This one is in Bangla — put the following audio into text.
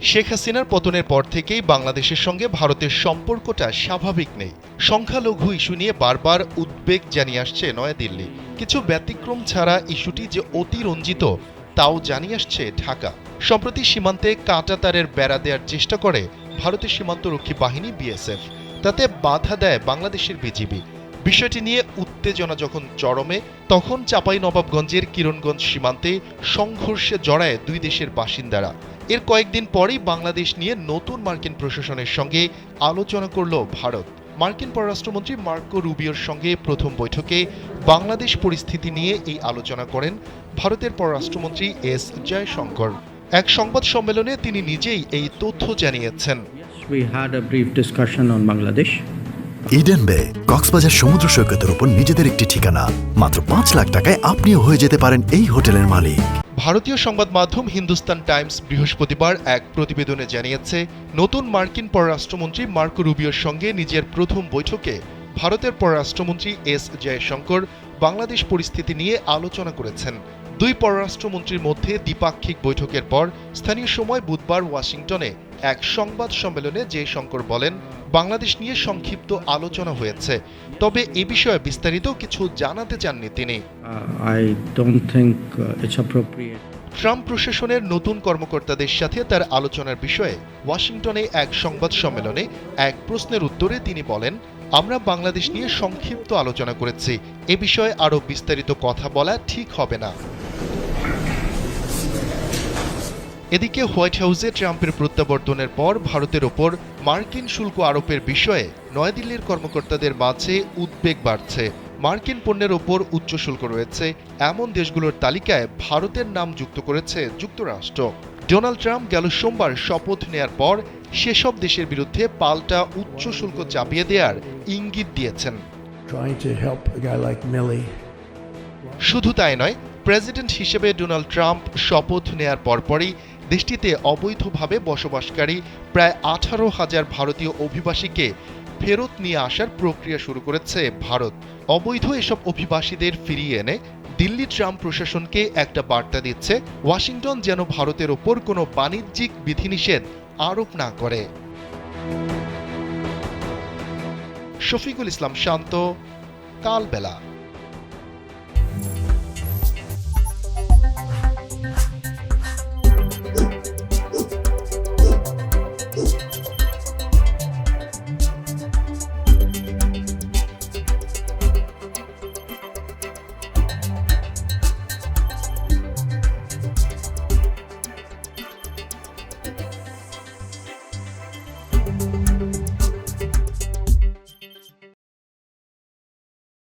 শেখ হাসিনার পতনের পর থেকেই বাংলাদেশের সঙ্গে ভারতের সম্পর্কটা স্বাভাবিক নেই। সংখ্যালঘু ইস্যু নিয়ে বারবার উদ্বেগ জানিয়ে আসছে নয়াদিল্লি। কিছু ব্যতিক্রম ছাড়া ইস্যুটি যে অতিরঞ্জিত তাও জানিয়ে আসছে ঢাকা। সম্প্রতি সীমান্তে কাঁটাতারের বেড়া দেওয়ার চেষ্টা করে ভারতের সীমান্তরক্ষী বাহিনী বিএসএফ, তাতে বাধা দেয় বাংলাদেশের বিজিবি। বিষয়টি নিয়ে উত্তেজনা যখন চরমে, তখন চাঁপাইনবাবগঞ্জের কিরণগঞ্জ সীমান্তে সংঘর্ষে জড়ায় দুই দেশের বাসিন্দারা। এর কয়েকদিন পরেই বাংলাদেশ নিয়ে নতুন মার্কিন প্রশাসনের সঙ্গে আলোচনা করল ভারত। মার্কিন পররাষ্ট্রমন্ত্রী মার্কো রুবিওর সঙ্গে প্রথম বৈঠকে বাংলাদেশ পরিস্থিতি নিয়ে এই আলোচনা করেন ভারতের পররাষ্ট্রমন্ত্রী এস জয়শঙ্কর। এক সংবাদ সম্মেলনে তিনি নিজেই এই তথ্য জানিয়েছেন। We had a brief discussion on Bangladesh. Eden বে কক্সবাজার সমুদ্র সৈকতের উপর নিজেদের একটি ঠিকানা। মাত্র ৫ লাখ টাকায় আপনিও হয়ে যেতে পারেন এই হোটেলের মালিক। ভারতীয় সংবাদ মাধ্যম হিন্দুস্তান টাইমস বৃহস্পতিবার এক প্রতিবেদনে জানিয়েছে, নতুন মার্কিন পররাষ্ট্রমন্ত্রী মার্কো রুবিওর সঙ্গে নিজের প্রথম বৈঠকে ভারতের পররাষ্ট্রমন্ত্রী এস জয়শঙ্কর বাংলাদেশ পরিস্থিতি নিয়ে আলোচনা করেছেন। দুই পররাষ্ট্রমন্ত্রীর মধ্যে দ্বিপাক্ষিক বৈঠকের পর স্থানীয় সময় বুধবার ওয়াশিংটনে এক সংবাদ সম্মেলনে জয়শঙ্কর বলেন, বাংলাদেশ নিয়ে সংক্ষিপ্ত আলোচনা হয়েছে, তবে এ বিষয়ে বিস্তারিত কিছু জানাতে চাননি তিনি। I don't think it's appropriate. Trump প্রশাসনের নতুন কর্মকর্তাদের সাথে তার আলোচনার বিষয়ে ওয়াশিংটনে এক সংবাদ সম্মেলনে এক প্রশ্নের উত্তরে তিনি বলেন, আমরা বাংলাদেশ নিয়ে সংক্ষিপ্ত আলোচনা করেছি, এ বিষয়ে আরও বিস্তারিত কথা বলা ঠিক হবে না। এদিকে হোয়াইট হাউসে ট্রাম্পের প্রত্যাবর্তনের পর ভারতের ওপর মার্কিন শুল্ক আরোপের বিষয়ে নয়াদিল্লির কর্মকর্তাদের মাঝে উদ্বেগ বাড়ছে। মার্কিন পণ্যের ওপর উচ্চ শুল্ক রয়েছে এমন দেশগুলোর তালিকায় ভারতের নাম যুক্ত করেছে যুক্তরাষ্ট্র। ডোনাল্ড ট্রাম্প গেল সোমবার শপথ নেয়ার পর সেসব দেশের বিরুদ্ধে পাল্টা উচ্চ শুল্ক চাপিয়ে দেওয়ার ইঙ্গিত দিয়েছেন। শুধু তাই নয়, প্রেসিডেন্ট হিসেবে ডোনাল্ড ট্রাম্প শপথ নেয়ার পরপরই দেশটিতে অবৈধভাবে বসবাসকারী প্রায় 18,000 ভারতীয় অভিবাসীকে ফেরত নিয়ে আসার প্রক্রিয়া শুরু করেছে ভারত। অবৈধ এসব অভিবাসীদের ফিরিয়ে এনে দিল্লি ট্রাম্প প্রশাসনকে একটা বার্তা দিচ্ছে, ওয়াশিংটন যেন ভারতের ওপর কোনো বাণিজ্যিক বিধিনিষেধ আরোপ না করে। শফিকুল ইসলাম শান্ত, কালবেলা।